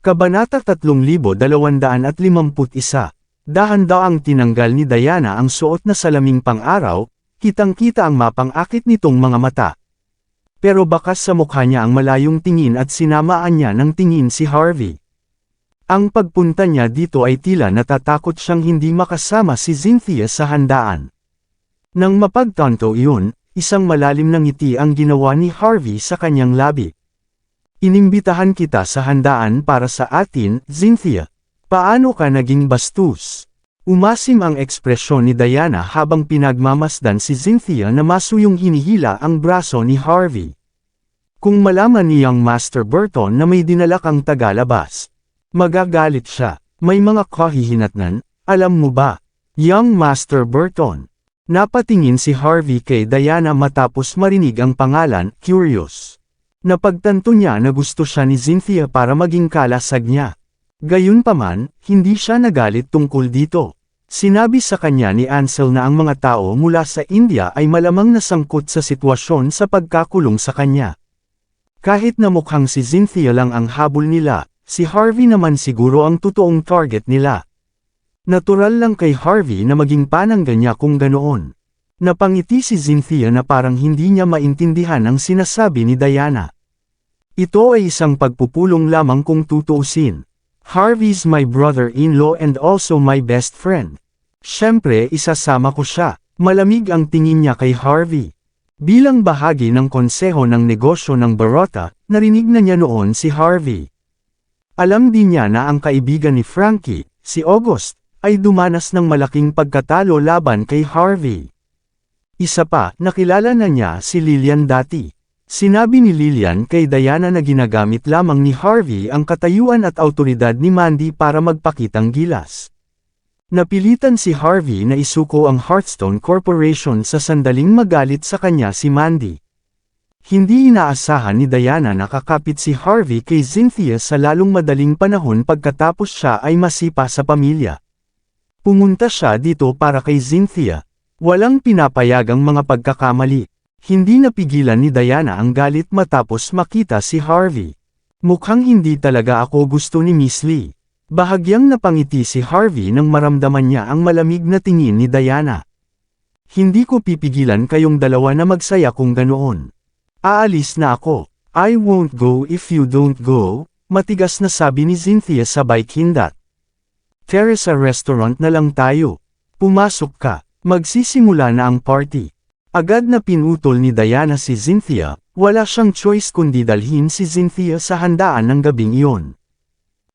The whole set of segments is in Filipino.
Kabanata 3251. Dahan-daang tinanggal ni Diana ang suot na salaming pang-araw, kitang-kita ang mapang-akit nitong mga mata. Pero bakas sa mukha niya ang malayong tingin at sinamaan niya ng tingin si Harvey. Ang pagpunta niya dito ay tila natatakot siyang hindi makasama si Cynthia sa handaan. Nang mapagtanto iyon, isang malalim na ngiti ang ginawa ni Harvey sa kanyang labi. Inimbitahan kita sa handaan para sa atin, Cynthia. Paano ka naging bastos? Umasim ang ekspresyon ni Diana habang pinagmamasdan si Cynthia na masuyong hinihila ang braso ni Harvey. Kung malaman niyang Master Burton na may dinala kang tagalabas, magagalit siya. May mga kahihinatnan, alam mo ba? Young Master Burton. Napatingin si Harvey kay Diana matapos marinig ang pangalan, curious. Napagtanto niya na gusto siya ni Cynthia para maging kalasag niya. Gayunpaman, hindi siya nagalit tungkol dito. Sinabi sa kanya ni Ansel na ang mga tao mula sa India ay malamang nasangkot sa sitwasyon sa pagkakulong sa kanya. Kahit na mukhang si Cynthia lang ang habol nila, si Harvey naman siguro ang totoong target nila. Natural lang kay Harvey na maging panangga niya kung ganoon. Napangiti si Cynthia na parang hindi niya maintindihan ang sinasabi ni Diana. Ito ay isang pagpupulong lamang kung tutuusin. Harvey's my brother-in-law and also my best friend. Siyempre isasama ko siya. Malamig ang tingin niya kay Harvey. Bilang bahagi ng konseho ng negosyo ng Barotta, narinig na niya noon si Harvey. Alam din niya na ang kaibigan ni Frankie, si August, ay dumanas ng malaking pagkatalo laban kay Harvey. Isa pa, nakilala na niya si Lillian dati. Sinabi ni Lillian kay Diana na ginagamit lamang ni Harvey ang katayuan at awtoridad ni Mandy para magpakitang gilas. Napilitan si Harvey na isuko ang Hearthstone Corporation sa sandaling magalit sa kanya si Mandy. Hindi inaasahan ni Diana na kakapit si Harvey kay Cynthia sa lalong madaling panahon pagkatapos siya ay masipa sa pamilya. Pumunta siya dito para kay Cynthia. Walang pinapayagang mga pagkakamali. Hindi napigilan ni Diana ang galit matapos makita si Harvey. Mukhang hindi talaga ako gusto ni Miss Lee. Bahagyang napangiti si Harvey nang maramdaman niya ang malamig na tingin ni Diana. Hindi ko pipigilan kayong dalawa na magsaya kung ganoon. Aalis na ako. I won't go if you don't go, matigas na sabi ni Cynthia sabay kindat. Teresa Restaurant na lang tayo. Pumasok ka. Magsisimula na ang party. Agad na pinutol ni Diana si Cynthia, wala siyang choice kundi dalhin si Cynthia sa handaan ng gabing iyon.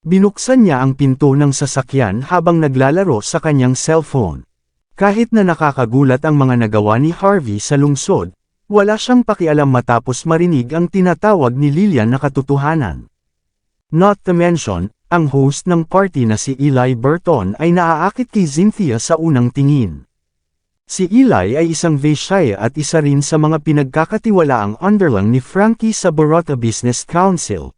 Binuksan niya ang pinto ng sasakyan habang naglalaro sa kanyang cellphone. Kahit na nakakagulat ang mga nagawa ni Harvey sa lungsod, wala siyang pakialam matapos marinig ang tinatawag ni Lillian na katotohanan. Not to mention, ang host ng party na si Eli Burton ay naaakit kay Cynthia sa unang tingin. Si Eli ay isang vaisya at isa rin sa mga pinagkakatiwalaang underling ni Frankie sa Barotta Business Council.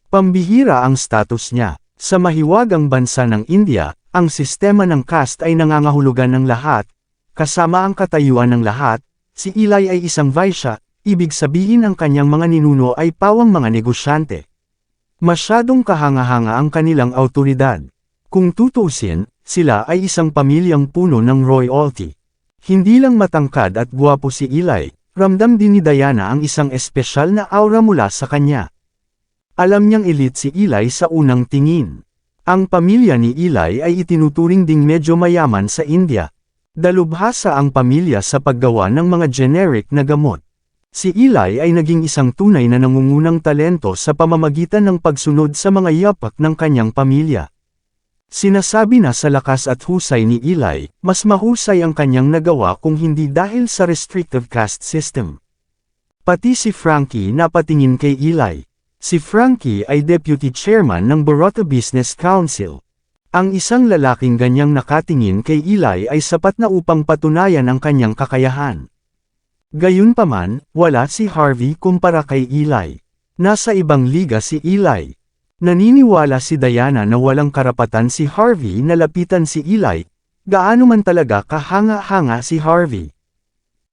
Pambihira ang status niya. Sa mahiwagang bansa ng India, ang sistema ng caste ay nangangahulugan ng lahat, kasama ang katayuan ng lahat. Si Eli ay isang vaisya, ibig sabihin ang kanyang mga ninuno ay pawang mga negosyante. Masyadong kahanga-hanga ang kanilang awtoridad. Kung tutuusin, sila ay isang pamilyang puno ng royalty. Hindi lang matangkad at guwapo si Eli, ramdam din ni Diana ang isang espesyal na aura mula sa kanya. Alam niyang elite si Eli sa unang tingin. Ang pamilya ni Eli ay itinuturing ding medyo mayaman sa India. Dalubhasa ang pamilya sa paggawa ng mga generic na gamot. Si Eli ay naging isang tunay na nangungunang talento sa pamamagitan ng pagsunod sa mga yapak ng kanyang pamilya. Sinasabi na sa lakas at husay ni Eli, mas mahusay ang kanyang nagawa kung hindi dahil sa restrictive caste system. Pati si Frankie napatingin kay Eli. Si Frankie ay deputy chairman ng Barotta Business Council. Ang isang lalaking ganyang nakatingin kay Eli ay sapat na upang patunayan ang kanyang kakayahan. Gayunpaman, wala si Harvey kumpara kay Eli. Nasa ibang liga si Eli. Naniniwala si Diana na walang karapatan si Harvey na lapitan si Eli, gaano man talaga kahanga-hanga si Harvey.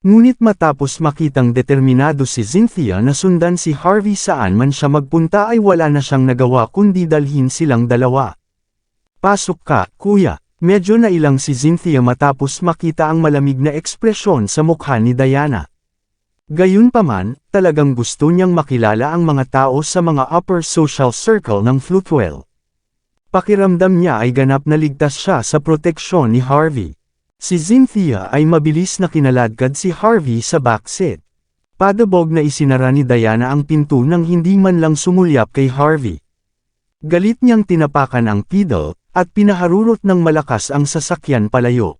Ngunit matapos makitang determinado si Cynthia na sundan si Harvey saan man siya magpunta ay wala na siyang nagawa kundi dalhin silang dalawa. Pasok ka, kuya. Medyo nailang si Cynthia matapos makita ang malamig na ekspresyon sa mukha ni Diana. Gayunpaman, talagang gusto niyang makilala ang mga tao sa mga upper social circle ng Floatwell. Pakiramdam niya ay ganap na ligtas siya sa proteksyon ni Harvey. Si Cynthia ay mabilis na kinaladkad si Harvey sa backseat. Padabog na isinara ni Diana ang pinto nang hindi man lang sumulyap kay Harvey. Galit niyang tinapakan ang pedal, at pinaharurot ng malakas ang sasakyan palayo.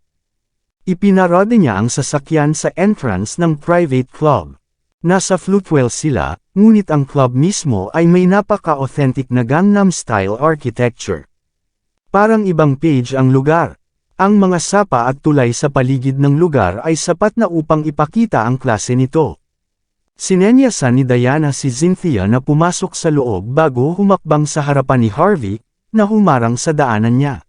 Ipinarode niya ang sasakyan sa entrance ng private club. Nasa Floatwell sila, ngunit ang club mismo ay may napaka-authentic na Gangnam-style architecture. Parang ibang page ang lugar. Ang mga sapa at tulay sa paligid ng lugar ay sapat na upang ipakita ang klase nito. Sinenyasan ni Diana si Cynthia na pumasok sa loob bago humakbang sa harapan ni Harvey, na humarang sa daanan niya.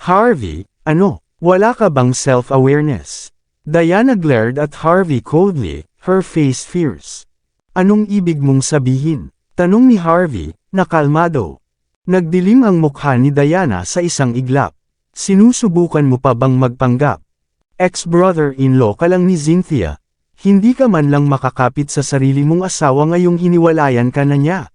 Harvey, ano, wala ka bang self-awareness? Diana glared at Harvey coldly, her face fierce. Anong ibig mong sabihin? Tanong ni Harvey, na kalmado. Nagdilim ang mukha ni Diana sa isang iglap. Sinusubukan mo pa bang magpanggap? Ex-brother-in-law ka lang ni Cynthia. Hindi ka man lang makakapit sa sarili mong asawa ngayong hiniwalayan ka na niya.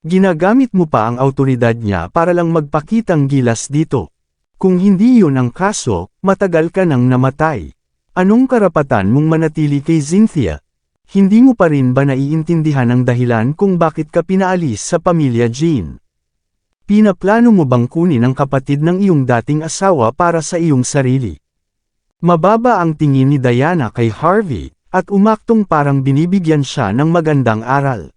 Ginagamit mo pa ang autoridad niya para lang magpakitang gilas dito. Kung hindi yun ang kaso, matagal ka nang namatay. Anong karapatan mong manatili kay Cynthia? Hindi mo pa rin ba naiintindihan ang dahilan kung bakit ka pinaalis sa pamilya Jean? Pinaplano mo bang kunin ang kapatid ng iyong dating asawa para sa iyong sarili? Mababa ang tingin ni Diana kay Harvey, at umaktong parang binibigyan siya ng magandang aral.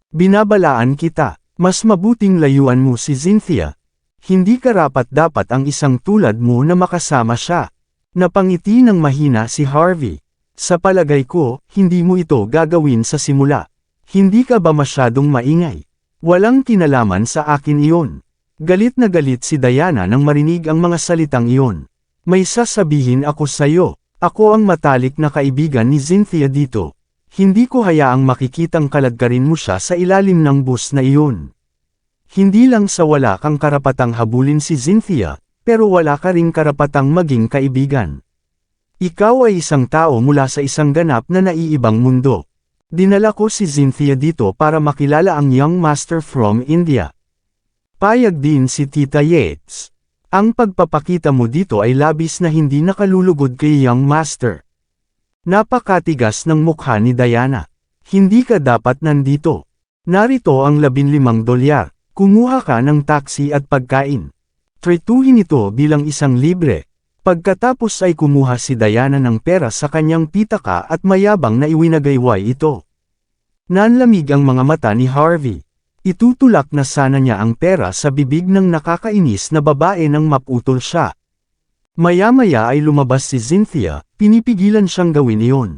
Binabalaan kita, mas mabuting layuan mo si Cynthia. Hindi karapat-dapat ang isang tulad mo na makasama siya. Napangiti ng mahina si Harvey. Sa palagay ko, hindi mo ito gagawin sa simula. Hindi ka ba masyadong maingay? Walang kinalaman sa akin iyon. Galit na galit si Diana nang marinig ang mga salitang iyon. May sasabihin ako sa'yo. Ako ang matalik na kaibigan ni Cynthia dito. Hindi ko hayaang makikitang kaladkarin mo siya sa ilalim ng bus na iyon. Hindi lang sa wala kang karapatang habulin si Cynthia, pero wala ka ring karapatang maging kaibigan. Ikaw ay isang tao mula sa isang ganap na naiibang mundo. Dinala ko si Cynthia dito para makilala ang young master from India. Payag din si Tita Yates. Ang pagpapakita mo dito ay labis na hindi nakalulugod kay young master. Napakatigas ng mukha ni Diana. Hindi ka dapat nandito. Narito ang $15. Kumuha ka ng taxi at pagkain. Trituhin ito bilang isang libre. Pagkatapos ay kumuha si Diana ng pera sa kanyang pitaka at mayabang na iwinagayway ito. Nanlamig ang mga mata ni Harvey. Itutulak na sana niya ang pera sa bibig ng nakakainis na babae nang maputol siya. Maya-maya ay lumabas si Cynthia, pinipigilan siyang gawin iyon.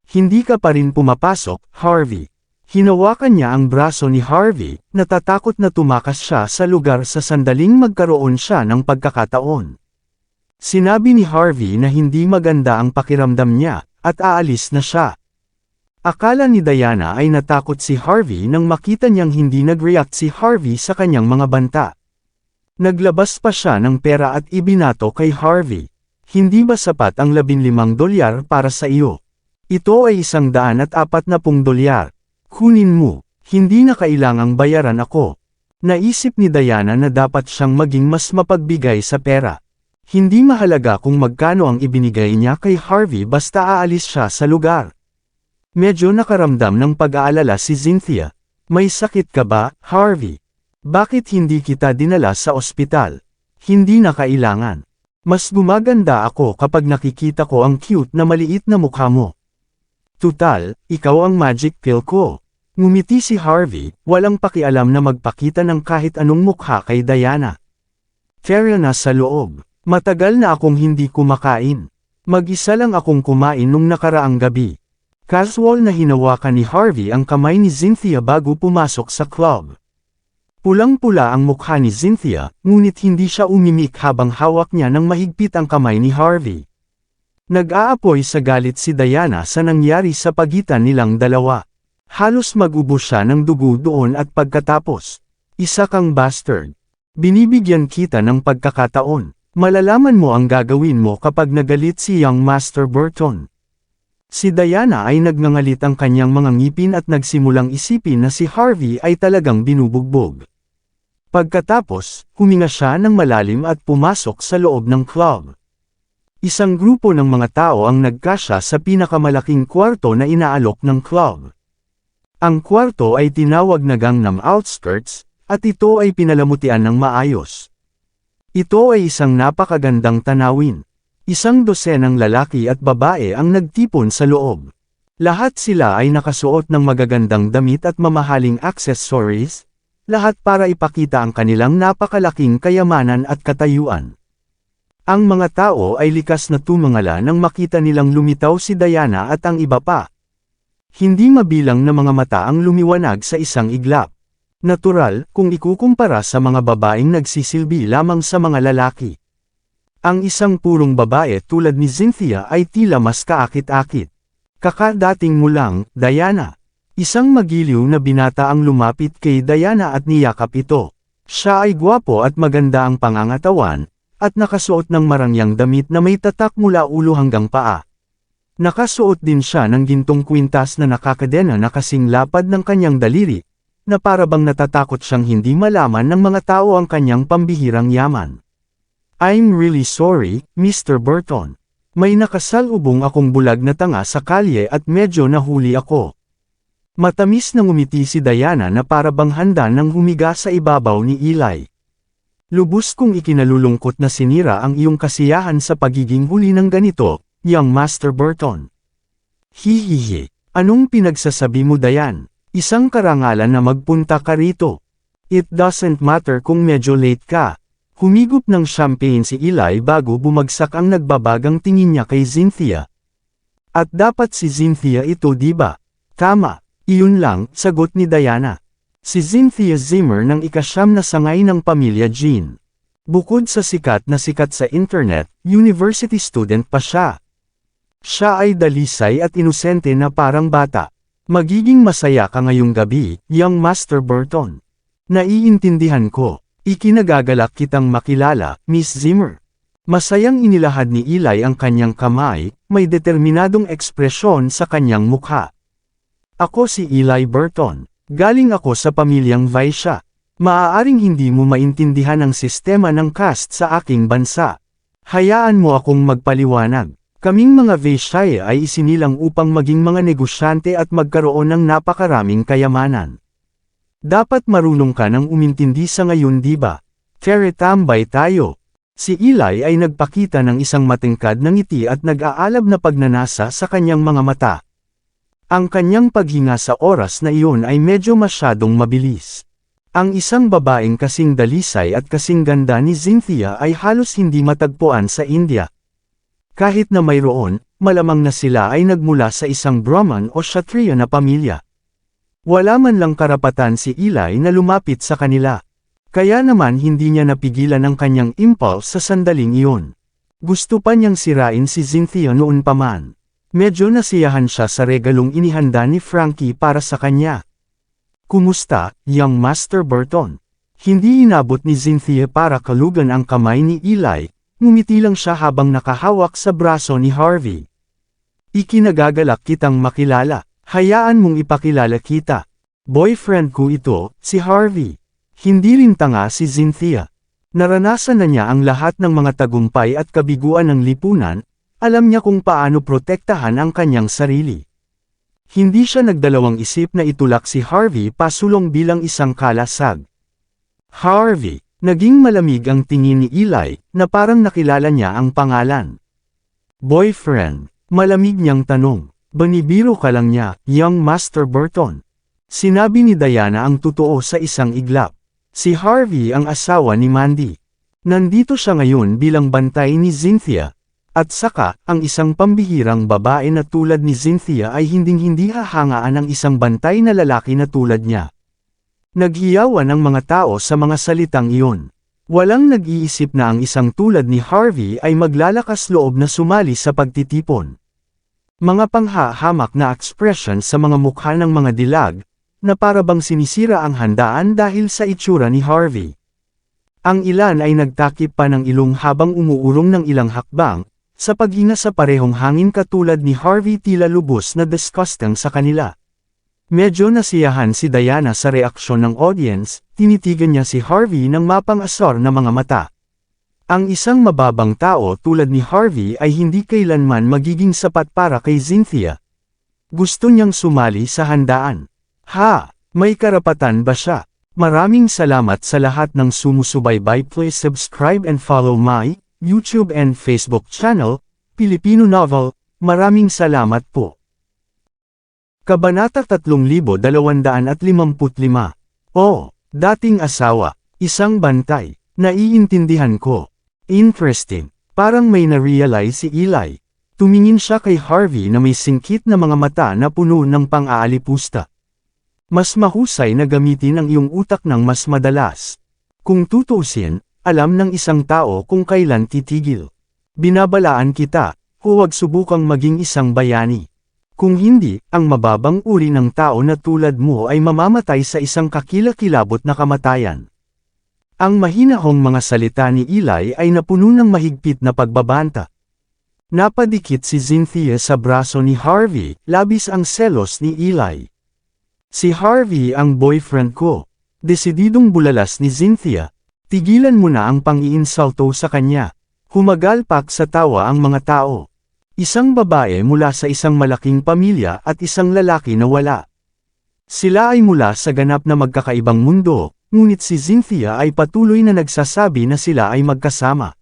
Hindi ka pa rin pumapasok, Harvey. Hinawakan niya ang braso ni Harvey, natatakot na tumakas siya sa lugar sa sandaling magkaroon siya ng pagkakataon. Sinabi ni Harvey na hindi maganda ang pakiramdam niya, at aalis na siya. Akala ni Diana ay natakot si Harvey nang makita niyang hindi nag-react si Harvey sa kanyang mga banta. Naglabas pa siya ng pera at ibinato kay Harvey. Hindi ba sapat ang $15 para sa iyo? Ito ay $140. Kunin mo, hindi na kailangang bayaran ako. Naisip ni Diana na dapat siyang maging mas mapagbigay sa pera. Hindi mahalaga kung magkano ang ibinigay niya kay Harvey basta aalis siya sa lugar. Medyo nakaramdam ng pag-aalala si Cynthia. May sakit ka ba, Harvey? Bakit hindi kita dinala sa ospital? Hindi na kailangan. Mas gumaganda ako kapag nakikita ko ang cute na maliit na mukha mo. Tutal, ikaw ang magic pill ko. Ngumiti si Harvey, walang pakialam na magpakita ng kahit anong mukha kay Diana. Kaya na sa loob. Matagal na akong hindi kumakain. Mag-isa lang akong kumain nung nakaraang gabi. Casual na hinawakan ni Harvey ang kamay ni Cynthia bago pumasok sa club. Pulang-pula ang mukha ni Cynthia, ngunit hindi siya umimik habang hawak niya ng mahigpit ang kamay ni Harvey. Nag-aapoy sa galit si Diana sa nangyari sa pagitan nilang dalawa. Halos mag-ubos siya ng dugo doon at pagkatapos, "Isa kang bastard. Binibigyan kita ng pagkakataon. Malalaman mo ang gagawin mo kapag nagalit si Young Master Burton." Si Diana ay nagngangalit ang kanyang mga ngipin at nagsimulang isipin na si Harvey ay talagang binubugbog. Pagkatapos, huminga siya ng malalim at pumasok sa loob ng club. Isang grupo ng mga tao ang nagkasya sa pinakamalaking kwarto na inaalok ng club. Ang kwarto ay tinawag na Gangnam Outskirts, at ito ay pinalamutian ng maayos. Ito ay isang napakagandang tanawin. Isang dosenang lalaki at babae ang nagtipon sa loob. Lahat sila ay nakasuot ng magagandang damit at mamahaling accessories, lahat para ipakita ang kanilang napakalaking kayamanan at katayuan. Ang mga tao ay likas na tumangala nang makita nilang lumitaw si Diana at ang iba pa. Hindi mabilang na mga mata ang lumiwanag sa isang iglap. Natural, kung ikukumpara sa mga babaeng nagsisilbi lamang sa mga lalaki. Ang isang purong babae tulad ni Cynthia ay tila mas kaakit-akit. "Kakadating mo lang, Diana." Isang magiliw na binata ang lumapit kay Diana at niyakap ito. Siya ay gwapo at maganda ang pangangatawan, at nakasuot ng marangyang damit na may tatak mula ulo hanggang paa. Nakasuot din siya ng gintong kwintas na nakakadena na kasing lapad ng kanyang daliri, na para bang natatakot siyang hindi malaman ng mga tao ang kanyang pambihirang yaman. "I'm really sorry, Mr. Burton. May nakasalubong akong bulag na tanga sa kalye at medyo nahuli ako." Matamis na ngumiti si Diana na para bang handa nang humiga sa ibabaw ni Eli. "Lubos kong ikinalulungkot na sinira ang iyong kasiyahan sa pagiging huli ng ganito, Young Master Burton." "Hihihi. Anong pinagsasabi mo, Diane? Isang karangalan na magpunta ka rito. It doesn't matter kung medyo late ka." Humigop ng champagne si Eli bago bumagsak ang nagbabagang tingin niya kay Cynthia. "At dapat si Cynthia ito, diba?" "Tama, iyon lang," sagot ni Diana. Si Cynthia Zimmer ng ika-9 na sangay ng pamilya Jean. Bukod sa sikat sa internet, university student pa siya. Siya ay dalisay at inosente na parang bata. "Magiging masaya ka ngayong gabi, Young Master Burton. Naiintindihan ko. Ikinagagalak kitang makilala, Miss Zimmer." Masayang inilahad ni Eli ang kanyang kamay, may determinadong ekspresyon sa kanyang mukha. "Ako si Eli Burton. Galing ako sa pamilyang Vaisya. Maaaring hindi mo maintindihan ang sistema ng caste sa aking bansa. Hayaan mo akong magpaliwanag. Kaming mga Vaisya ay isinilang upang maging mga negosyante at magkaroon ng napakaraming kayamanan. Dapat marunong ka nang umintindi sa ngayon, diba? Tere, tambay tayo." Si Eli ay nagpakita ng isang matingkad na ngiti at nag-aalab na pagnanasa sa kanyang mga mata. Ang kanyang paghinga sa oras na iyon ay medyo masyadong mabilis. Ang isang babaeng kasing dalisay at kasing ganda ni Cynthia ay halos hindi matagpuan sa India. Kahit na mayroon, malamang na sila ay nagmula sa isang Brahman o Kshatriya na pamilya. Wala man lang karapatan si Eli na lumapit sa kanila. Kaya naman hindi niya napigilan ang kanyang impulse sa sandaling iyon. Gusto pa niyang sirain si Cynthia noon pa man. Medyo nasiyahan siya sa regalong inihanda ni Frankie para sa kanya. "Kumusta, Young Master Burton?" Hindi inabot ni Cynthia para kalugan ang kamay ni Eli, ngumiti lang siya habang nakahawak sa braso ni Harvey. "Ikinagagalak kitang makilala. Hayaan mong ipakilala kita. Boyfriend ko ito, si Harvey." Hindi rin tanga si Cynthia. Naranasan na niya ang lahat ng mga tagumpay at kabiguan ng lipunan, alam niya kung paano protektahan ang kanyang sarili. Hindi siya nagdalawang isip na itulak si Harvey pasulong bilang isang kalasag. "Harvey." Naging malamig ang tingin ni Eli, na parang nakilala niya ang pangalan. "Boyfriend?" Malamig niyang tanong. "Banibiro ka lang niya, Young Master Burton." Sinabi ni Diana ang totoo sa isang iglap. Si Harvey ang asawa ni Mandy. Nandito siya ngayon bilang bantay ni Cynthia. At saka, ang isang pambihirang babae na tulad ni Cynthia ay hinding-hindi hahangaan ng isang bantay na lalaki na tulad niya. Naghiyawan ang mga tao sa mga salitang iyon. Walang nag-iisip na ang isang tulad ni Harvey ay maglalakas loob na sumali sa pagtitipon. Mga panghahamak na ekspresyon sa mga mukha ng mga dilag, na parabang sinisira ang handaan dahil sa itsura ni Harvey. Ang ilan ay nagtakip pa ng ilong habang umuurong ng ilang hakbang, sa paghinga sa parehong hangin katulad ni Harvey tila lubos na disgusting sa kanila. Medyo nasiyahan si Diana sa reaksyon ng audience, tinitigan niya si Harvey ng mapang-asar na mga mata. Ang isang mababang tao tulad ni Harvey ay hindi kailanman magiging sapat para kay Cynthia. Gusto niyang sumali sa handaan. May karapatan ba siya? Maraming salamat sa lahat ng sumusubaybay. Please subscribe and follow my YouTube and Facebook channel, Pilipino Novel. Maraming salamat po. Kabanata 3255. Dating asawa, isang bantay. Naiintindihan ko. Interesting. Parang may na-realize si Eli. Tumingin siya kay Harvey na may singkit na mga mata na puno ng pang-aalipusta. Mas mahusay na gamitin ang iyong utak ng mas madalas. Kung tutuusin, alam ng isang tao kung kailan titigil. Binabalaan kita, huwag subukang maging isang bayani. Kung hindi, ang mababang uri ng tao na tulad mo ay mamamatay sa isang kakilakilabot na kamatayan. Ang mahinahong mga salita ni Eli ay napuno ng mahigpit na pagbabanta. Napadikit si Cynthia sa braso ni Harvey, labis ang selos ni Eli. Si Harvey ang boyfriend ko. Desididong bulalas ni Cynthia. Tigilan mo na ang pang-iinsulto sa kanya. Humagalpak sa tawa ang mga tao. Isang babae mula sa isang malaking pamilya at isang lalaki na wala. Sila ay mula sa ganap na magkakaibang mundo, ngunit si Cynthia ay patuloy na nagsasabi na sila ay magkasama.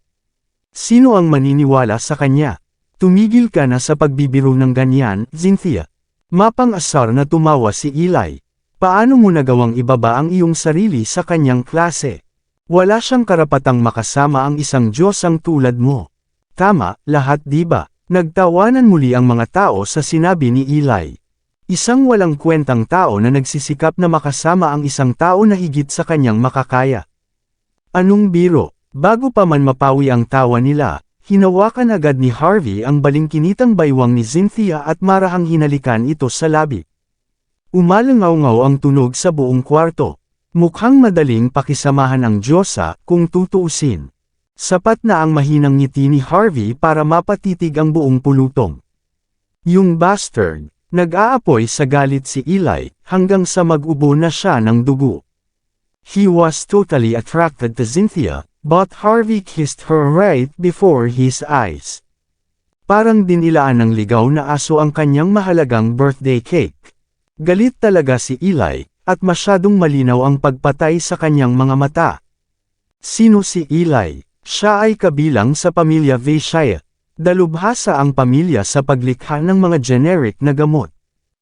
Sino ang maniniwala sa kanya? Tumigil ka na sa pagbibiro ng ganyan, Cynthia. Mapang-asar na tumawa si Eli. Paano mo nagawang ibaba ang iyong sarili sa kanyang klase? Wala siyang karapatang makasama ang isang Diyosang tulad mo. Tama, lahat diba? Nagtawanan muli ang mga tao sa sinabi ni Eli. Isang walang kwentang tao na nagsisikap na makasama ang isang tao na higit sa kanyang makakaya. Anong biro? Bago pa man mapawi ang tawa nila, hinawakan agad ni Harvey ang balingkinitang baywang ni Cynthia at marahang hinalikan ito sa labi. Umalangaw-ngaw ang tunog sa buong kwarto. Mukhang madaling pakisamahan ang Diyosa kung tutuusin. Sapat na ang mahinang ngiti ni Harvey para mapatitig ang buong pulutong. Yung bastard, nag-aapoy sa galit si Eli, hanggang sa mag-ubo na siya ng dugo. He was totally attracted to Cynthia, but Harvey kissed her right before his eyes. Parang dinilaan ng ligaw na aso ang kanyang mahalagang birthday cake. Galit talaga si Eli, at masyadong malinaw ang pagpatay sa kanyang mga mata. Sino si Eli? Siya ay kabilang sa pamilya Vaishya. Dalubhasa ang pamilya sa paglikha ng mga generic na gamot.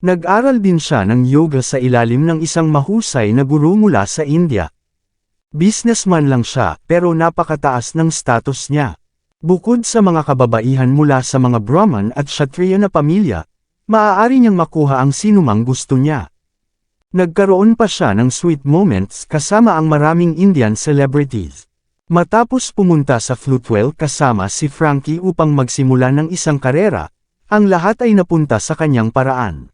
Nag-aral din siya ng yoga sa ilalim ng isang mahusay na guru mula sa India. Businessman lang siya, pero napakataas ng status niya. Bukod sa mga kababaihan mula sa mga Brahman at Kshatriya na pamilya, maaari niyang makuha ang sinumang gusto niya. Nagkaroon pa siya ng sweet moments kasama ang maraming Indian celebrities. Matapos pumunta sa Floatwell kasama si Frankie upang magsimula ng isang karera, ang lahat ay napunta sa kanyang paraan.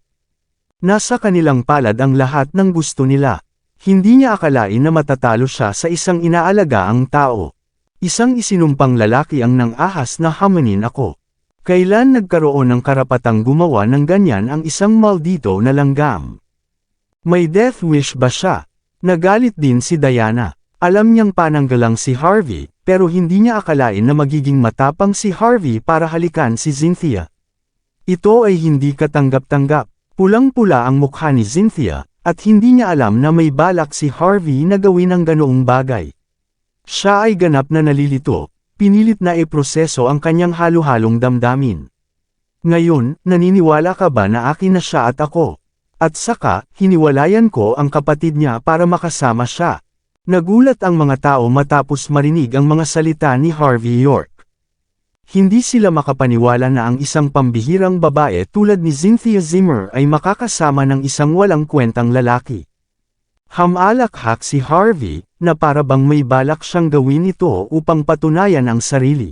Nasa kanilang palad ang lahat ng gusto nila. Hindi niya akalain na matatalo siya sa isang inaalagaang tao. Isang isinumpang lalaki ang nang-ahas na hamanin ako. Kailan nagkaroon ng karapatang gumawa ng ganyan ang isang maldito na langgam? May death wish ba siya? Nagalit din si Diana. Alam niyang pananggalang si Harvey, pero hindi niya akalain na magiging matapang si Harvey para halikan si Cynthia. Ito ay hindi katanggap-tanggap. Pulang-pula ang mukha ni Cynthia, at hindi niya alam na may balak si Harvey na gawin ang ganoong bagay. Siya ay ganap na nalilito, pinilit na iproseso ang kanyang halo-halong damdamin. Ngayon, naniniwala ka ba na akin na siya at ako? At saka, hiniwalayan ko ang kapatid niya para makasama siya. Nagulat ang mga tao matapos marinig ang mga salita ni Harvey York. Hindi sila makapaniwala na ang isang pambihirang babae tulad ni Cynthia Zimmer ay makakasama ng isang walang kwentang lalaki. Hamalakhak si Harvey, na para bang may balak siyang gawin ito upang patunayan ang sarili.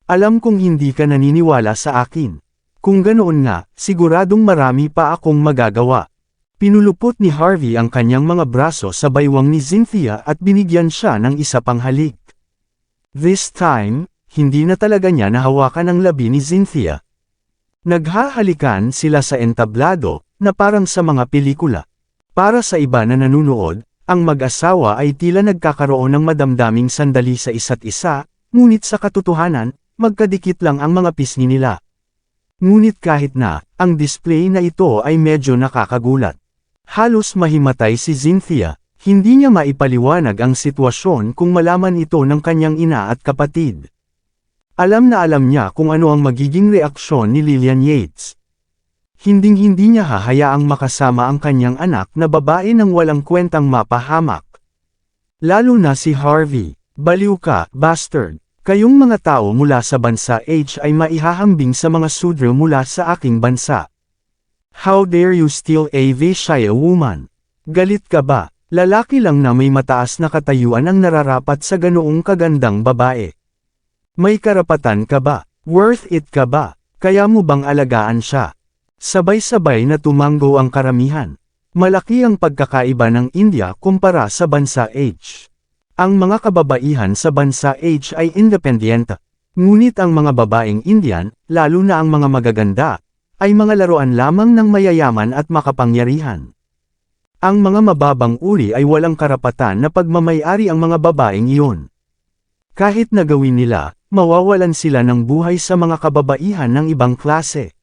Alam kong hindi ka naniniwala sa akin. Kung ganoon nga, siguradong marami pa akong magagawa. Pinulupot ni Harvey ang kanyang mga braso sa baywang ni Cynthia at binigyan siya ng isa pang halik. This time, hindi na talaga niya nahawakan ang labi ni Cynthia. Naghahalikan sila sa entablado, na parang sa mga pelikula. Para sa iba na nanunood, ang mag-asawa ay tila nagkakaroon ng madamdaming sandali sa isa't isa, ngunit sa katotohanan, magkadikit lang ang mga pisngi nila. Ngunit kahit na, ang display na ito ay medyo nakakagulat. Halos mahimatay si Cynthia, hindi niya maipaliwanag ang sitwasyon kung malaman ito ng kanyang ina at kapatid. Alam na alam niya kung ano ang magiging reaksyon ni Lillian Yates. Hinding-hindi niya hahayaang makasama ang kanyang anak na babae nang walang kwentang mapahamak. Lalo na si Harvey. Baliw ka, bastard. Kayong mga tao mula sa bansa H ay maihahambing sa mga sudro mula sa aking bansa. How dare you steal a Vaishya woman? Galit ka ba? Lalaki lang na may mataas na katayuan ang nararapat sa ganoong kagandang babae. May karapatan ka ba? Worth it ka ba? Kaya mo bang alagaan siya? Sabay-sabay na tumanggo ang karamihan. Malaki ang pagkakaiba ng India kumpara sa bansa H. Ang mga kababaihan sa bansa H ay independyente. Ngunit ang mga babaeng Indian, lalo na ang mga magaganda, ay mga laruan lamang ng mayayaman at makapangyarihan. Ang mga mababang uri ay walang karapatan na pagmamay-ari ang mga babaeng iyon. Kahit na gawin nila, mawawalan sila ng buhay sa mga kababaihan ng ibang klase.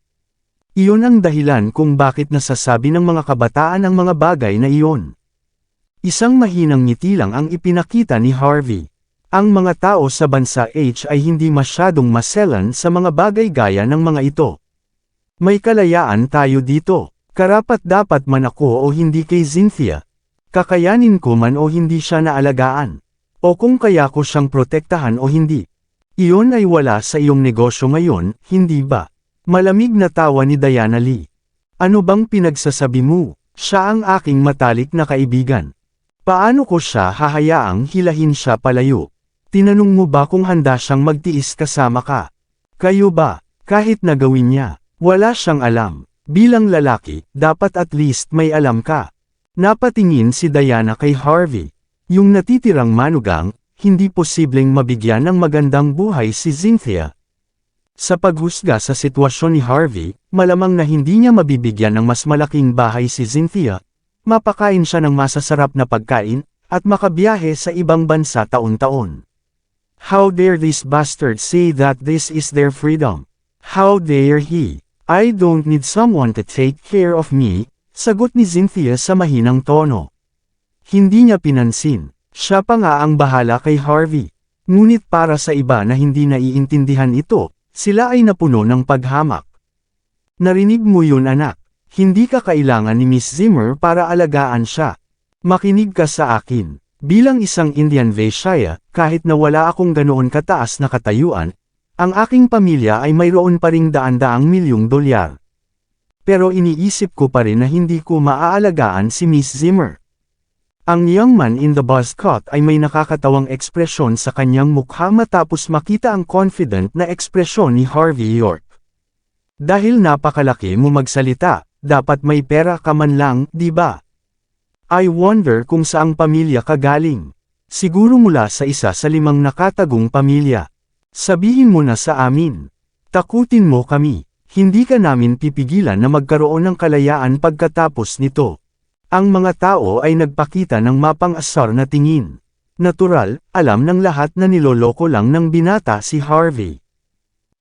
Iyon ang dahilan kung bakit nasasabi ng mga kabataan ang mga bagay na iyon. Isang mahinang ngiti lang ang ipinakita ni Harvey. Ang mga tao sa bansa H ay hindi masyadong maselan sa mga bagay gaya ng mga ito. May kalayaan tayo dito. Karapat-dapat man ako o hindi kay Cynthia. Kakayanin ko man o hindi siya naalagaan. O kung kaya ko siyang protektahan o hindi. Iyon ay wala sa iyong negosyo ngayon, hindi ba? Malamig na tawa ni Diana Lee. Ano bang pinagsasabi mo? Siya ang aking matalik na kaibigan. Paano ko siya hahayaang hilahin siya palayo? Tinanong mo ba kung handa siyang magtiis kasama ka? Kayo ba? Kahit na gawin niya, wala siyang alam. Bilang lalaki, dapat at least may alam ka. Napatingin si Diana kay Harvey. Yung natitirang manugang, hindi posibleng mabigyan ng magandang buhay si Cynthia. Sa paghusga sa sitwasyon ni Harvey, malamang na hindi niya mabibigyan ng mas malaking bahay si Cynthia, mapakain siya ng masasarap na pagkain, at makabiyahe sa ibang bansa taon-taon. How dare this bastard say that this is their freedom? How dare he? I don't need someone to take care of me, sagot ni Cynthia sa mahinang tono. Hindi niya pinansin, siya pa nga ang bahala kay Harvey. Ngunit para sa iba na hindi naiintindihan ito, sila ay napuno ng paghamak. Narinig mo yun anak, hindi ka kailangan ni Miss Zimmer para alagaan siya. Makinig ka sa akin. Bilang isang Indian Vaishya, kahit na wala akong ganoon kataas na katayuan, ang aking pamilya ay mayroon pa ring daan-daang milyong dolyar. Pero iniisip ko pa rin na hindi ko maaalagaan si Miss Zimmer. Ang young man in the buzz cut ay may nakakatawang ekspresyon sa kanyang mukha matapos makita ang confident na ekspresyon ni Harvey York. Dahil napakalaki mo magsalita, dapat may pera ka man lang, di ba? I wonder kung saang pamilya ka galing. Siguro mula sa isa sa 5 nakatagong pamilya. Sabihin mo na sa amin. Takutin mo kami. Hindi ka namin pipigilan na magkaroon ng kalayaan pagkatapos nito. Ang mga tao ay nagpakita ng mapang-asar na tingin. Natural, alam ng lahat na niloloko lang ng binata si Harvey.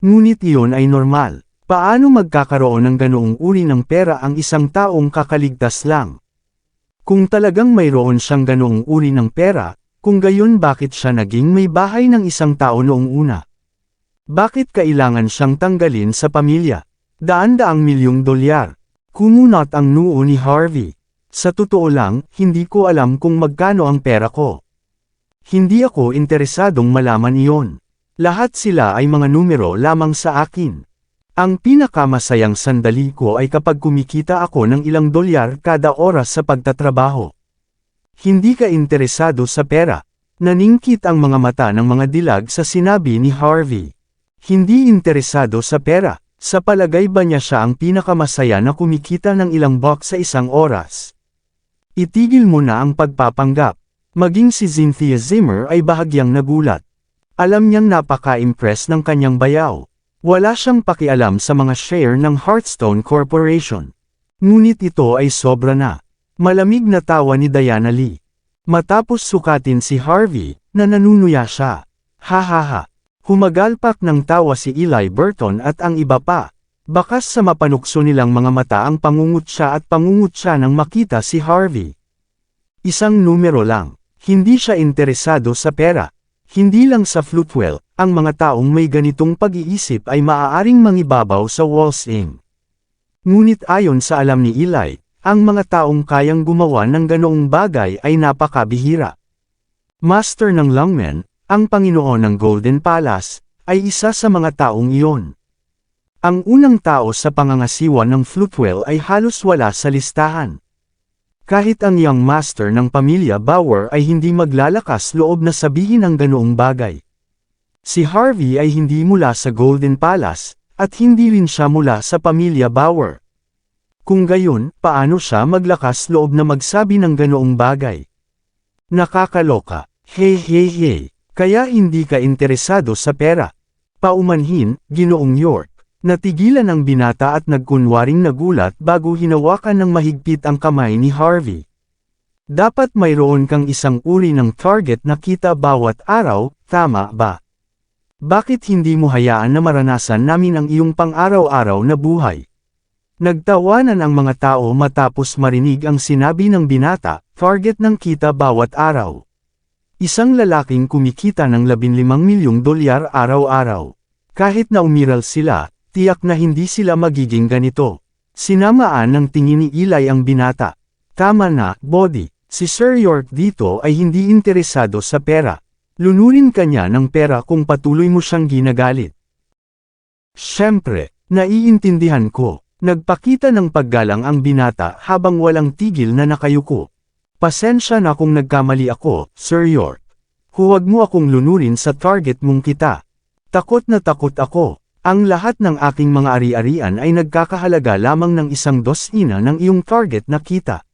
Ngunit iyon ay normal. Paano magkakaroon ng ganoong uri ng pera ang isang taong kakaligtas lang? Kung talagang mayroon siyang ganoong uri ng pera, kung gayon bakit siya naging may bahay ng isang tao noong una? Bakit kailangan siyang tanggalin sa pamilya? Daan-daang milyong dolyar. Kumunot ang noo ni Harvey. Sa totoo lang, hindi ko alam kung magkano ang pera ko. Hindi ako interesadong malaman iyon. Lahat sila ay mga numero lamang sa akin. Ang pinakamasayang sandali ko ay kapag kumikita ako ng ilang dolyar kada oras sa pagtatrabaho. Hindi ka interesado sa pera. Naningkit ang mga mata ng mga dilag sa sinabi ni Harvey. Hindi interesado sa pera. Sa palagay ba niya siya ang pinakamasaya na kumikita ng ilang bucks sa isang oras? Itigil mo na ang pagpapanggap. Maging si Cynthia Zimmer ay bahagyang nagulat. Alam niyang napaka-impress ng kanyang bayaw. Wala siyang pakialam sa mga share ng Hearthstone Corporation. Ngunit ito ay sobra na. Malamig na tawa ni Diana Lee. Matapos sukatin si Harvey, na nanunuya siya. Hahaha. Humagalpak ng tawa si Eli Burton at ang iba pa. Bakas sa mapanukso nilang mga mata ang pangungutya at pangungutya nang makita si Harvey. Isang numero lang. Hindi siya interesado sa pera. Hindi lang sa Floatwell, ang mga taong may ganitong pag-iisip ay maaaring mangibabaw sa Wall Street. Ngunit ayon sa alam ni Eli, ang mga taong kayang gumawa ng ganoong bagay ay napakabihira. Master ng Longmen, ang Panginoon ng Golden Palace, ay isa sa mga taong iyon. Ang unang tao sa pangangasiwa ng Floatwell ay halos wala sa listahan. Kahit ang young master ng pamilya Bauer ay hindi maglalakas loob na sabihin ang ganoong bagay. Si Harvey ay hindi mula sa Golden Palace, at hindi rin siya mula sa pamilya Bauer. Kung gayon, paano siya maglakas loob na magsabi ng ganoong bagay? Nakakaloka. Hey. Kaya hindi ka interesado sa pera. Paumanhin, Ginoong York. Natigilan ang binata at nagkunwaring nagulat bago hinawakan ng mahigpit ang kamay ni Harvey. Dapat mayroon kang isang uri ng target na kita bawat araw, tama ba? Bakit hindi mo hayaan na maranasan namin ang iyong pang-araw-araw na buhay? Nagtawanan ang mga tao matapos marinig ang sinabi ng binata, target ng kita bawat araw. Isang lalaking kumikita ng $15 milyong araw-araw. Kahit na umiral sila, tiyak na hindi sila magiging ganito. Sinamaan ng tingin ni Eli ang binata. Tama na, Body. Si Sir York dito ay hindi interesado sa pera. Lunurin ka niya ng pera kung patuloy mo siyang ginagalit. Siyempre, naiintindihan ko. Nagpakita ng paggalang ang binata habang walang tigil na nakayuko. Pasensya na kung nagkamali ako, Sir York. Huwag mo akong lunurin sa target mong kita. Takot na takot ako. Ang lahat ng aking mga ari-arian ay nagkakahalaga lamang ng 1 dosina ng iyong target na kita.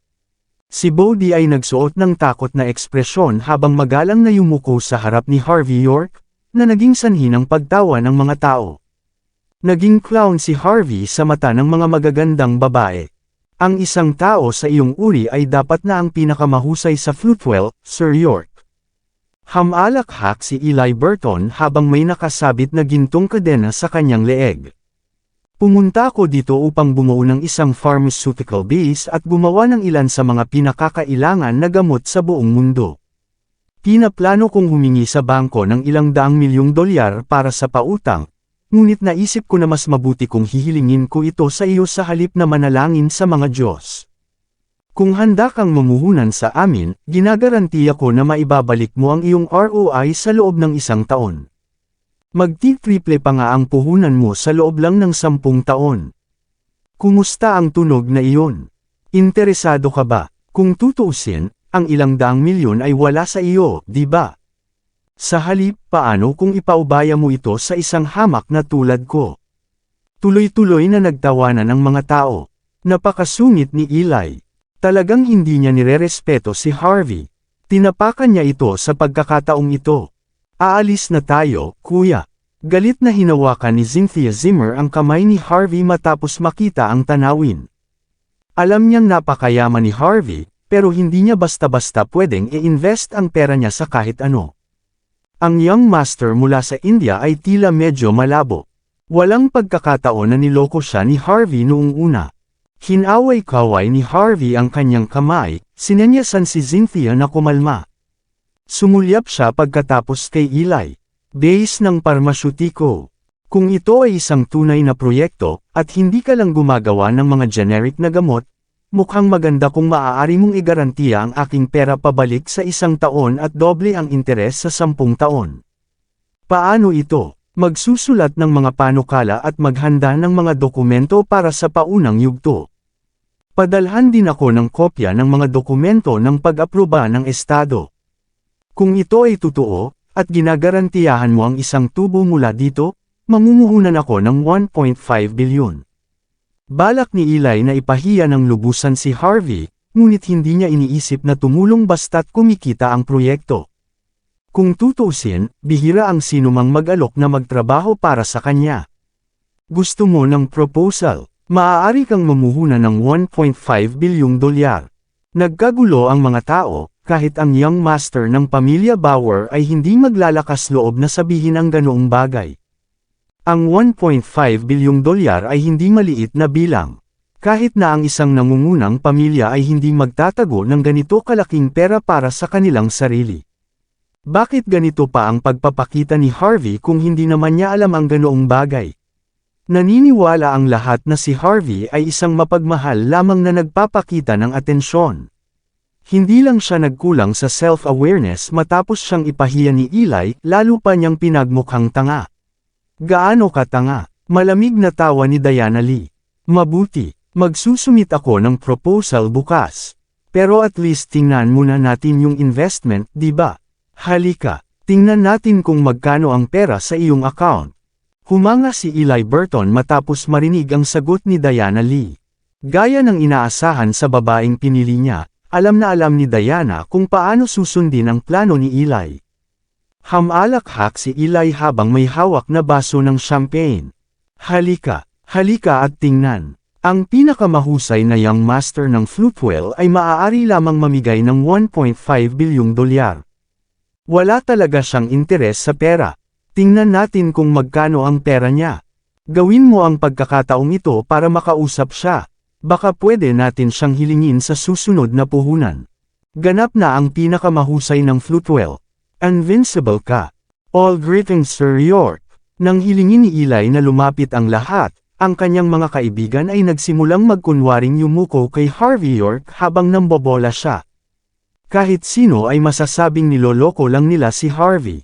Si Bodhi ay nagsuot ng takot na ekspresyon habang magalang na yumuko sa harap ni Harvey York, na naging sanhi ng pagtawa ng mga tao. Naging clown si Harvey sa mata ng mga magagandang babae. Ang isang tao sa iyong uri ay dapat na ang pinakamahusay sa Floatwell, Sir York. Hamalakhak si Eli Burton habang may nakasabit na gintong kadena sa kanyang leeg. Pumunta ako dito upang bumuo ng isang pharmaceutical base at gumawa ng ilan sa mga pinakakailangan na gamot sa buong mundo. Pinaplano kong humingi sa bangko ng $100 milyong para sa pautang, ngunit naisip ko na mas mabuti kung hihilingin ko ito sa iyo sa halip na manalangin sa mga Diyos. Kung handa kang mamuhunan sa amin, ginagarantiya ko na maibabalik mo ang iyong ROI sa loob ng 1 taon. Magti-triple pa nga ang puhunan mo sa loob lang ng 10 taon. Kumusta ang tunog na iyon? Interesado ka ba? Kung tutuusin, ang $100 milyon ay wala sa iyo, di ba? Sa halip, paano kung ipaubaya mo ito sa isang hamak na tulad ko? Tuloy-tuloy na nagtawanan ang mga tao. Napakasungit ni Eli. Talagang hindi niya nirerespeto si Harvey. Tinapakan niya ito sa pagkakataong ito. Aalis na tayo, kuya. Galit na hinawakan ni Cynthia Zimmer ang kamay ni Harvey matapos makita ang tanawin. Alam niyang napakayaman ni Harvey, pero hindi niya basta-basta pwedeng i-invest ang pera niya sa kahit ano. Ang young master mula sa India ay tila medyo malabo. Walang pagkakataon na niloko siya ni Harvey noong una. Hinaway-kaway ni Harvey ang kanyang kamay, sinenyasan si Cynthia na kumalma. Sumulyap siya pagkatapos kay Eli. Base ng parmasyutiko. Kung ito ay isang tunay na proyekto, at hindi ka lang gumagawa ng mga generic na gamot, mukhang maganda kung maaari mong igarantiya ang aking pera pabalik sa 1 taon at doble ang interes sa 10 taon. Paano ito? Magsusulat ng mga panukala at maghanda ng mga dokumento para sa paunang yugto. Padalhan din ako ng kopya ng mga dokumento ng pag-aproba ng Estado. Kung ito ay totoo, at ginagarantiyahan mo ang isang tubo mula dito, mamumuhunan ako ng 1.5 bilyon. Balak ni Eli na ipahiya ng lubusan si Harvey, ngunit hindi niya iniisip na tumulong basta't kumikita ang proyekto. Kung tutuusin, bihira ang sinumang mag-alok na magtrabaho para sa kanya. Gusto mo ng proposal? Maaari kang mamuhunan ng 1.5 bilyong dolyar. Nagkagulo ang mga tao, kahit ang young master ng pamilya Bauer ay hindi maglalakas loob na sabihin ang ganoong bagay. Ang 1.5 bilyong dolyar ay hindi maliit na bilang. Kahit na ang isang nangungunang pamilya ay hindi magtatago ng ganito kalaking pera para sa kanilang sarili. Bakit ganito pa ang pagpapakita ni Harvey kung hindi naman niya alam ang ganoong bagay? Naniniwala ang lahat na si Harvey ay isang mapagmahal lamang na nagpapakita ng atensyon. Hindi lang siya nagkulang sa self-awareness matapos siyang ipahiya ni Eli, lalo pa niyang pinagmukhang tanga. Gaano ka tanga? Malamig na tawa ni Diana Lee. Mabuti, magsusumit ako ng proposal bukas. Pero at least tingnan muna natin yung investment, di ba? Halika, tingnan natin kung magkano ang pera sa iyong account. Humanga si Eli Burton matapos marinig ang sagot ni Diana Lee. Gaya ng inaasahan sa babaeng pinili niya, alam na alam ni Diana kung paano susundin ang plano ni Eli. Hamalakhak si Eli habang may hawak na baso ng champagne. Halika, halika at tingnan. Ang pinakamahusay na young master ng Floatwell ay maaari lamang mamigay ng 1.5 bilyong dolyar. Wala talaga siyang interes sa pera. Tingnan natin kung magkano ang pera niya. Gawin mo ang pagkakataong ito para makausap siya. Baka pwede natin siyang hilingin sa susunod na puhunan. Ganap na ang pinakamahusay ng Floatwell. Invincible ka. All greetings Sir York. Nang hilingin ni Eli na lumapit ang lahat, ang kanyang mga kaibigan ay nagsimulang magkunwaring yumuko kay Harvey York habang nambobola siya. Kahit sino ay masasabing niloloko lang nila si Harvey.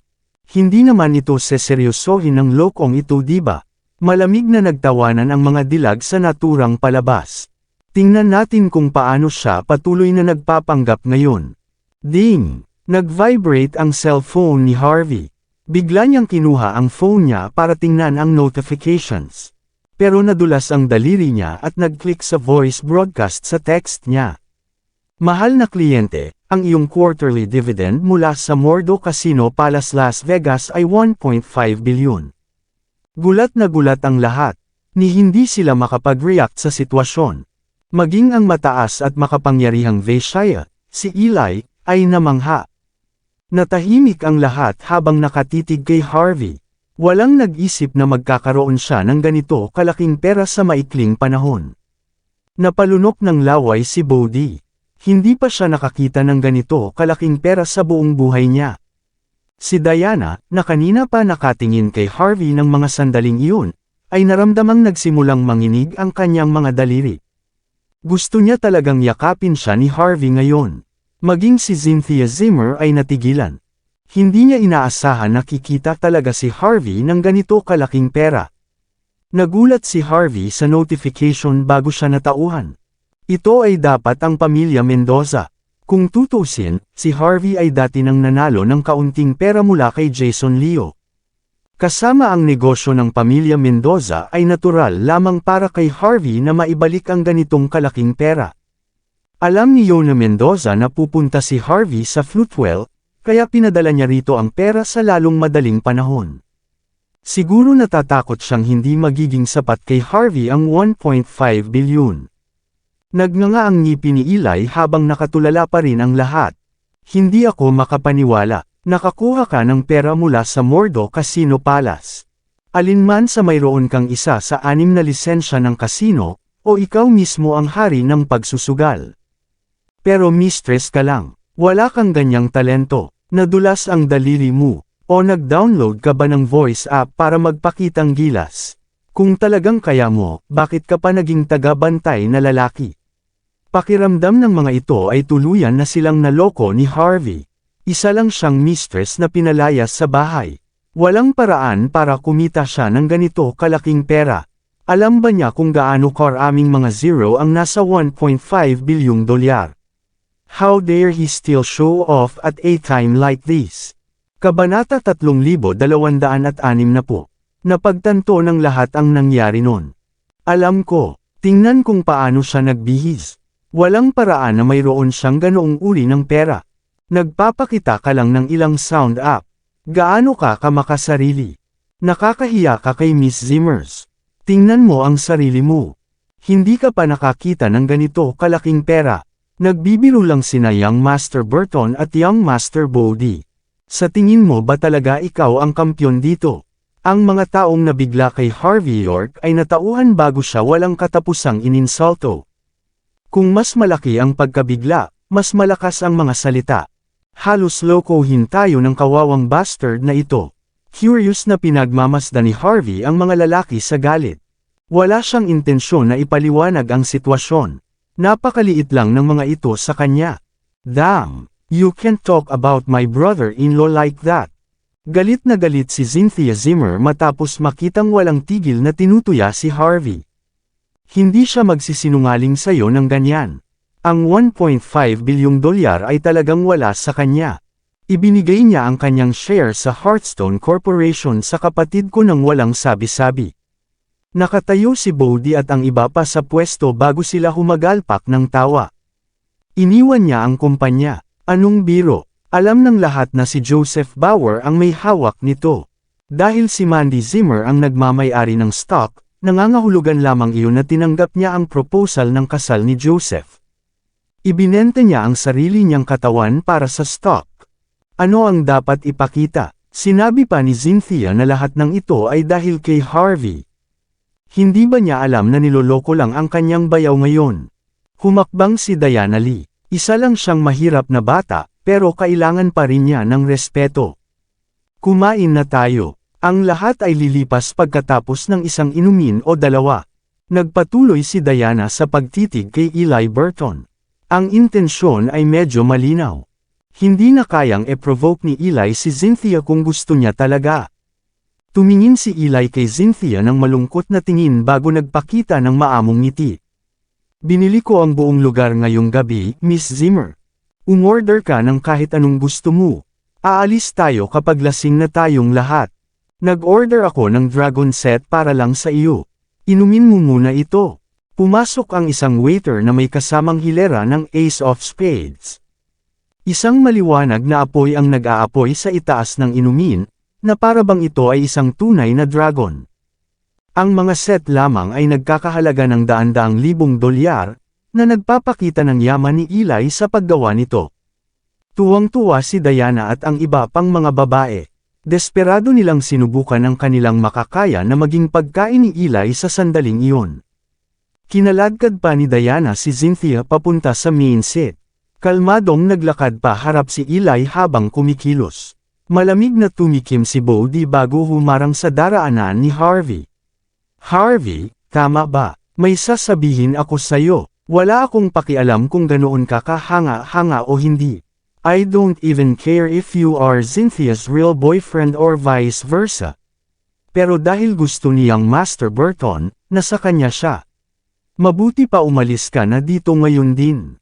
Hindi naman ito seseryosohin ng lokong ito diba? Malamig na nagtawanan ang mga dilag sa naturang palabas. Tingnan natin kung paano siya patuloy na nagpapanggap ngayon. Ding! Nag-vibrate ang cellphone ni Harvey. Bigla niyang kinuha ang phone niya para tingnan ang notifications. Pero nadulas ang daliri niya at nag-click sa voice broadcast sa text niya. Mahal na kliyente, ang iyong quarterly dividend mula sa Mordo Casino Palace Las Vegas ay 1.5 bilyon. Gulat na gulat ang lahat, ni hindi sila makapag-react sa sitwasyon. Maging ang mataas at makapangyarihang Veshaya, si Eli, ay namangha. Natahimik ang lahat habang nakatitig kay Harvey. Walang nag-isip na magkakaroon siya ng ganito kalaking pera sa maikling panahon. Napalunok ng laway si Bodhi. Hindi pa siya nakakita ng ganito kalaking pera sa buong buhay niya. Si Diana, na kanina pa nakatingin kay Harvey ng mga sandaling iyon, ay naramdamang nagsimulang manginig ang kanyang mga daliri. Gusto niya talagang yakapin siya ni Harvey ngayon. Maging si Cynthia Zimmer ay natigilan. Hindi niya inaasahan na kikita talaga si Harvey ng ganito kalaking pera. Nagulat si Harvey sa notification bago siya natauhan. Ito ay dapat ang pamilya Mendoza. Kung tutusin, si Harvey ay dati nang nanalo ng kaunting pera mula kay Jason Leo. Kasama ang negosyo ng pamilya Mendoza ay natural lamang para kay Harvey na maibalik ang ganitong kalaking pera. Alam ni Yona Mendoza na pupunta si Harvey sa Floatwell, kaya pinadala niya rito ang pera sa lalong madaling panahon. Siguro natatakot siyang hindi magiging sapat kay Harvey ang 1.5 bilyon. Nagnganga ang ngipin ni Eli habang nakatulala pa rin ang lahat. Hindi ako makapaniwala. Nakakuha ka ng pera mula sa Mordo Casino Palace. Alinman sa mayroon kang isa sa 6 na lisensya ng casino, o ikaw mismo ang hari ng pagsusugal. Pero mistress ka lang. Wala kang ganyang talento. Nadulas ang daliri mo. O nag-download ka ba ng voice app para magpakitang gilas? Kung talagang kaya mo, bakit ka pa naging taga-bantay na lalaki? Pakiramdam ng mga ito ay tuluyan na silang naloko ni Harvey. Isa lang siyang mistress na pinalayas sa bahay. Walang paraan para kumita siya ng ganito kalaking pera. Alam ba niya kung gaano karaming mga zero ang nasa 1.5 bilyong dolyar? How dare he still show off at a time like this? Kabanata 3260. Napagtanto ng lahat ang nangyari nun. Alam ko, tingnan kung paano siya nagbihis. Walang paraan na mayroon siyang ganoong uri ng pera. Nagpapakita ka lang ng ilang sound up. Gaano ka kamakasarili? Nakakahiya ka kay Miss Zimmers. Tingnan mo ang sarili mo. Hindi ka pa nakakita ng ganito kalaking pera. Nagbibiro lang sina Young Master Burton at Young Master Bodhi. Sa tingin mo ba talaga ikaw ang kampyon dito? Ang mga taong nabigla kay Harvey York ay natauhan bago siya walang katapusang ininsulto. Kung mas malaki ang pagkabigla, mas malakas ang mga salita. Halos lokohin tayo ng kawawang bastard na ito. Curious na pinagmamasdan ni Harvey ang mga lalaki sa galit. Wala siyang intensyon na ipaliwanag ang sitwasyon. Napakaliit lang ng mga ito sa kanya. Damn, you can't talk about my brother-in-law like that. Galit na galit si Cynthia Zimmer matapos makitang walang tigil na tinutuya si Harvey. Hindi siya magsisinungaling sa'yo ng ganyan. Ang 1.5 bilyong dolyar ay talagang wala sa kanya. Ibinigay niya ang kanyang share sa Hearthstone Corporation sa kapatid ko nang walang sabi-sabi. Nakatayo si Bodhi at ang iba pa sa pwesto bago sila humagalpak ng tawa. Iniwan niya ang kumpanya. Anong biro? Alam ng lahat na si Joseph Bauer ang may hawak nito. Dahil si Mandy Zimmer ang nagmamay-ari ng stock, nangangahulugan lamang iyon na tinanggap niya ang proposal ng kasal ni Joseph. Ibinenta niya ang sarili niyang katawan para sa stock. Ano ang dapat ipakita? Sinabi pa ni Cynthia na lahat ng ito ay dahil kay Harvey. Hindi ba niya alam na niloloko lang ang kanyang bayaw ngayon? Humakbang si Diana Lee. Isa lang siyang mahirap na bata, pero kailangan pa rin niya ng respeto. Kumain na tayo. Ang lahat ay lilipas pagkatapos ng isang inumin o dalawa. Nagpatuloy si Diana sa pagtitig kay Eli Burton. Ang intensyon ay medyo malinaw. Hindi na kayang e-provoke ni Eli si Cynthia kung gusto niya talaga. Tumingin si Eli kay Cynthia ng malungkot na tingin bago nagpakita ng maamong ngiti. Binili ko ang buong lugar ngayong gabi, Miss Zimmer. Umorder ka ng kahit anong gusto mo. Aalis tayo kapag lasing na tayong lahat. Nag-order ako ng dragon set para lang sa iyo. Inumin mo muna ito. Pumasok ang isang waiter na may kasamang hilera ng Ace of Spades. Isang maliwanag na apoy ang nag-aapoy sa itaas ng inumin, na para bang ito ay isang tunay na dragon. Ang mga set lamang ay nagkakahalaga ng daan-daang libong dolyar, na nagpapakita ng yaman ni Eli sa paggawa nito. Tuwang-tuwa si Diana at ang iba pang mga babae. Desperado nilang sinubukan ang kanilang makakaya na maging pagkain ni Eli sa sandaling iyon. Kinaladkad pa ni Diana si Cynthia papunta sa main set. Kalmadong naglakad pa harap si Eli habang kumikilos. Malamig na tumikim si Bodhi bago humarang sa daraanan ni Harvey. Harvey, tama ba? May sasabihin ako sa'yo. Wala akong pakialam kung ganoon ka kahanga-hanga o hindi. I don't even care if you are Cynthia's real boyfriend or vice versa. Pero dahil gusto niyang Master Burton, nasa kanya siya. Mabuti pa umalis ka na dito ngayon din.